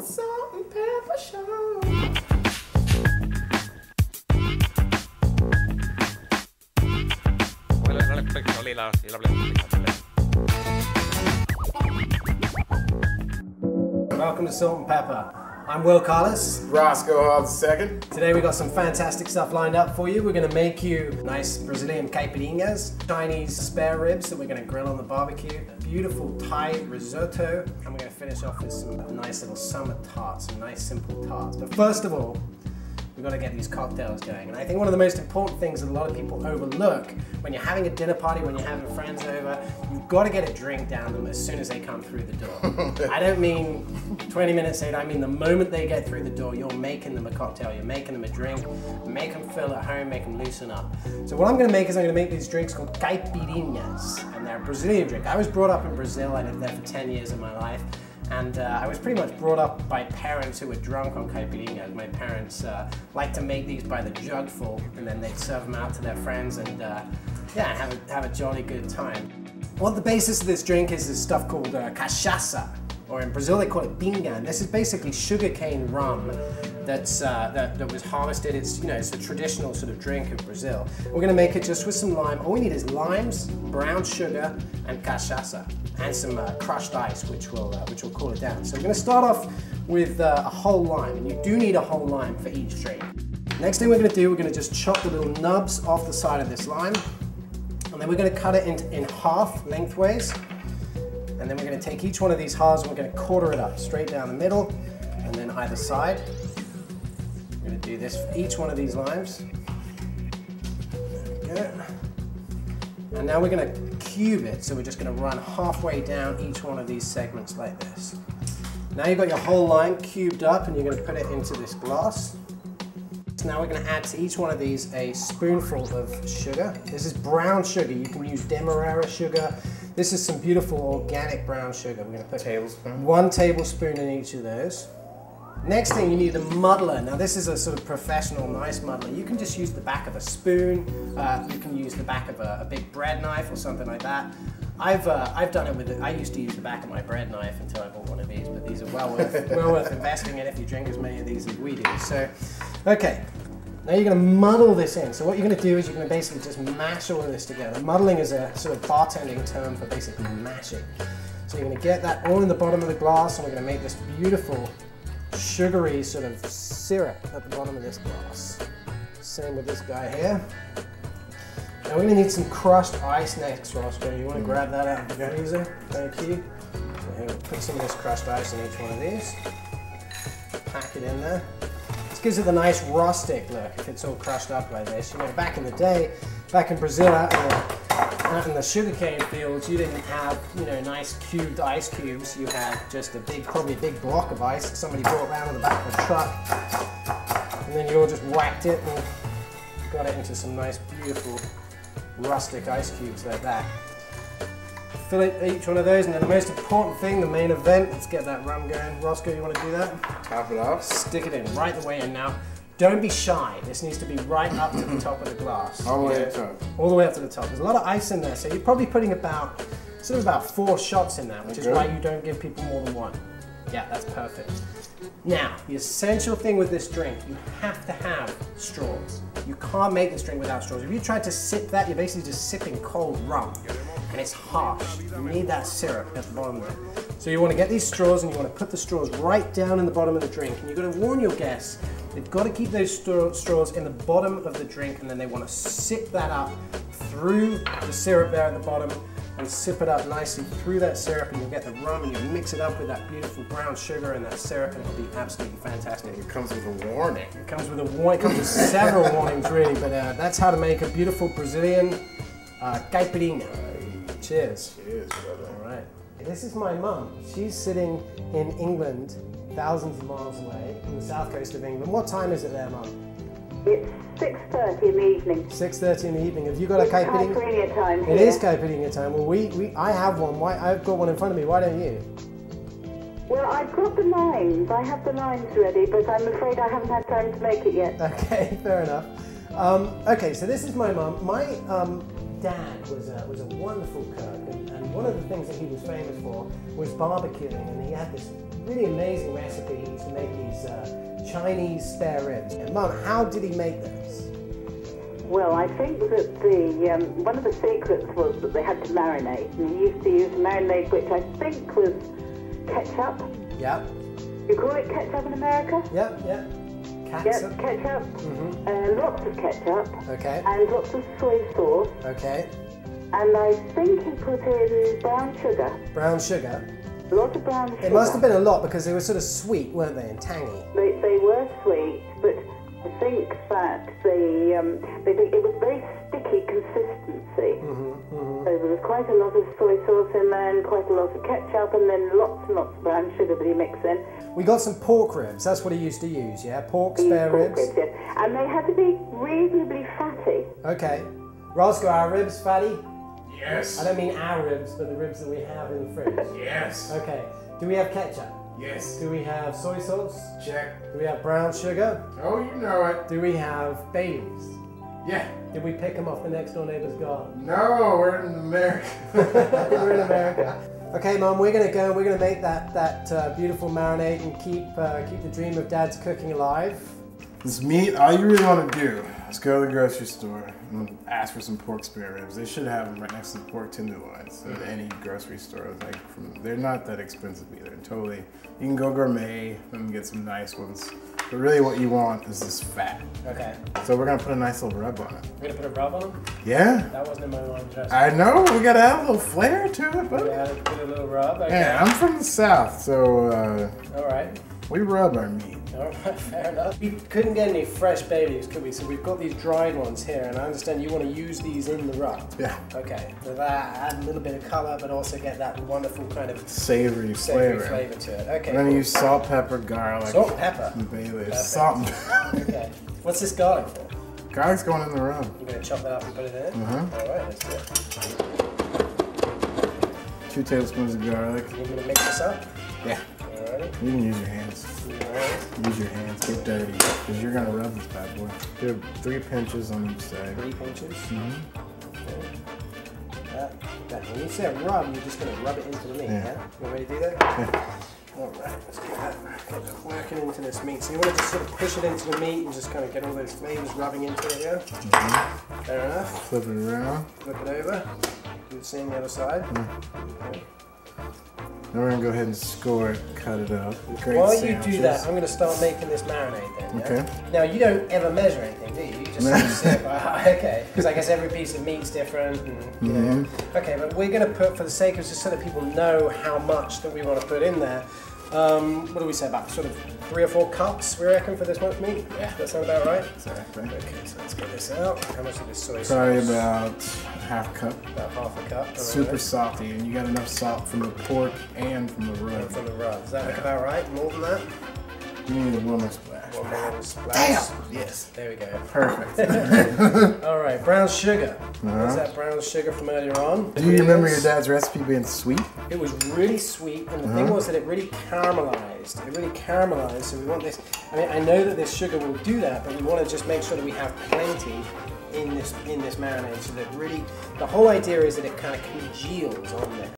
Salt and Pepper Show. No le la Welcome to Salt and Pepper. I'm Will Carlos. Roscoe Hobbs II. Today we got some fantastic stuff lined up for you. We're going to make you nice Brazilian caipirinhas, Chinese spare ribs that we're going to grill on the barbecue, a beautiful Thai risotto, and we're going to finish off with some nice little summer tarts, some nice simple tarts. But first of all, we've got to get these cocktails going. And I think one of the most important things that a lot of people overlook when you're having a dinner party, when you're having friends over, you've got to get a drink down them as soon as they come through the door. I don't mean 20 minutes later, I mean the moment they get through the door, you're making them a cocktail, you're making them a drink, make them feel at home, make them loosen up. So what I'm going to make is I'm going to make these drinks called caipirinhas, and they're a Brazilian drink. I was brought up in Brazil, I lived there for 10 years of my life. And I was pretty much brought up by parents who were drunk on caipirinhas. My parents liked to make these by the jugful, and then they'd serve them out to their friends and yeah, have a jolly good time. What the basis of this drink is stuff called cachaça, or in Brazil they call it pinga. And this is basically sugarcane rum that was harvested. It's, it's a traditional sort of drink of Brazil. We're going to make it just with some lime. All we need is limes, brown sugar, and cachaça, and some crushed ice, which will cool it down. So we're going to start off with a whole lime, and you do need a whole lime for each drink. Next thing we're going to do, we're going to just chop the little nubs off the side of this lime, and then we're going to cut it in half lengthways, and then we're going to take each one of these halves and we're going to quarter it up straight down the middle, and then either side. We're going to do this for each one of these limes. There we go. And now we're going to cube it, so we're just going to run halfway down each one of these segments like this. Now you've got your whole lime cubed up, and you're going to put it into this glass. So now we're going to add to each one of these a spoonful of sugar. This is brown sugar. You can use Demerara sugar. This is some beautiful organic brown sugar. We're going to put 1 tablespoon in each of those. Next thing, you need a muddler. Now this is a sort of professional nice muddler. You can just use the back of a spoon. You can use the back of a big bread knife or something like that. I've done it with it. I used to use the back of my bread knife until I bought one of these, but these are well worth investing in if you drink as many of these as we do. So, okay. Now you're going to muddle this in. So what you're going to do is you're going to basically just mash all of this together. Muddling is a sort of bartending term for basically mashing. So you're going to get that all in the bottom of the glass, and we're going to make this beautiful sugary sort of syrup at the bottom of this glass. Same with this guy here. Now we're going to need some crushed ice next, Roscoe. You want to grab that out of the freezer? Thank you. So here, we'll put some of this crushed ice in each one of these. Pack it in there. This gives it the nice rustic look if it's all crushed up like this. Back in the day, back in Brazil, out in the sugarcane fields, you didn't have, nice cubed ice cubes. You had just probably a big block of ice that somebody brought around on the back of a truck, and then you all just whacked it and got it into some nice, beautiful, rustic ice cubes like that. Fill each one of those, and then the most important thing, the main event. Let's get that rum going. Roscoe, you want to do that? Top it off. Stick it in right the way in now. Don't be shy. This needs to be right up to the top of the glass. All the way up to the top. All the way up to the top. There's a lot of ice in there, so you're probably putting about 4 shots in there, which is why you don't give people more than 1. Yeah, that's perfect. Now, the essential thing with this drink, you have to have straws. You can't make this drink without straws. If you try to sip that, you're basically just sipping cold rum, and it's harsh. You need that syrup at the bottom there. So you want to get these straws, and you want to put the straws right down in the bottom of the drink, and you've got to warn your guests, they've got to keep those straws in the bottom of the drink, and then they want to sip that up through the syrup there at the bottom, and sip it up nicely through that syrup, and you'll get the rum, and you'll mix it up with that beautiful brown sugar and that syrup, and it'll be absolutely fantastic. It comes with a warning. It comes with a warning. It comes with several warnings, really, but that's how to make a beautiful Brazilian caipirinha. Cheers. Cheers, brother. All right. This is my mum. She's sitting in England, thousands of miles away, on the south coast of England. What time is it there, Mum? It's 6:30 in the evening. 6:30 in the evening. Have you got a caipirinha? Caipirinha time. It is caipirinha time. Well, I have one. I've got one in front of me. Why don't you? Well, I've got the limes. I have the limes ready, but I'm afraid I haven't had time to make it yet. Okay, fair enough. Okay, so this is my mum. My dad was a wonderful cook, and one of the things that he was famous for was barbecuing, and he had this really amazing recipe. He used to make these Chinese spare ribs. And Mum, how did he make those? Well, I think that the one of the secrets was that they had to marinate, and he used to use a marinade which I think was ketchup. Yep. You call it ketchup in America? Yep. Yes, Catsup. ketchup. Lots of ketchup. Okay. And lots of soy sauce. Okay. And I think he put in brown sugar. Brown sugar. A lot of brown sugar. It must have been a lot because they were sort of sweet, weren't they, and tangy. They were sweet, but I think that it was very sticky consistency. So there was quite a lot of soy sauce in there, and quite a lot of ketchup, and then lots and lots of brown sugar that he mixed in. We got some pork ribs. That's what he used to use, yeah? Pork He used spare pork ribs. yes. And they had to be reasonably fatty. Okay. Roscoe, our ribs fatty? Yes. I don't mean our ribs, but the ribs that we have in the fridge. Yes. Okay. Do we have ketchup? Yes. Do we have soy sauce? Check. Do we have brown sugar? Oh, you know it. Do we have Baileys? Yeah. Did we pick them off the next door neighbor's garden? No, we're in America. We're in America. Okay, Mum, we're gonna go. We're gonna make that beautiful marinade and keep the dream of Dad's cooking alive. This meat, all you really want to do is go to the grocery store and ask for some pork spare ribs. They should have them right next to the pork tenderloins at any grocery store. They're not that expensive either. Totally, you can go gourmet and get some nice ones. But really, what you want is this fat. Okay. So we're gonna put a nice little rub on it. We're gonna put a rub on them. Yeah. That wasn't in my mind. Just. I know. We gotta have a little flair to it, but Yeah, put a little rub. Okay. yeah, I'm from the South, so All right. we rub our meat. All right, fair enough. We couldn't get any fresh bay leaves, could we? So we've got these dried ones here, and I understand you want to use these in the rub. Yeah. Okay. So that add a little bit of color, but also get that wonderful kind of Savory savory flavor. flavor to it. Okay. I'm gonna cool. use salt, pepper, garlic, Salt and pepper. and bay leaves. Perfect. Salt and pepper. Okay. What's this garlic for? Garlic's going in the rub. You're gonna chop that up and put it in? All right, let's do it. 2 tablespoons of garlic. You're gonna mix this up. Yeah. Alrighty. You can use your hands. Alright. Use your hands. Get dirty, because you're gonna rub this bad boy. Do 3 pinches on each side. 3 pinches. That. When you say a rub, you're just gonna rub it into the meat. Yeah. Yeah. You ready to do that? Yeah. All right. Let's get that working into this meat. So you want to just sort of push it into the meat and just kind of get all those flavors rubbing into it. Yeah. Fair enough. Flip it around. Flip it over. Do the same the other side. Okay. Now we're gonna go ahead and score it, cut it up. Great While sandwiches. you do that, I'm going to start making this marinade then. Yeah? Okay. Now you don't ever measure anything, do you? You just sort of see it by heart. Okay. Because I guess every piece of meat's different. And, you know. Okay, but we're going to put, for the sake of just so that people know how much that we want to put in there. What do we say about sort of 3 or 4 cups? We reckon for this much meat. Yeah. Does that sound about right? Exactly. Okay, so let's get this out. How much of this soy sauce? Probably about half cup. About half a cup. Super salty, and you got enough salt from the pork and from the rub. From the rub. Does that look about right? More than that? You need a one more splash. One more splash. Damn! Yes. There we go. Perfect. All right, brown sugar. What's that brown sugar from earlier on? Do you remember your dad's recipe being sweet? It was really sweet, and the thing was that it really caramelized. It really caramelized, so we want this. I mean, I know that this sugar will do that, but we want to just make sure that we have plenty in this marinade, so that really, the whole idea is that it kind of congeals on there.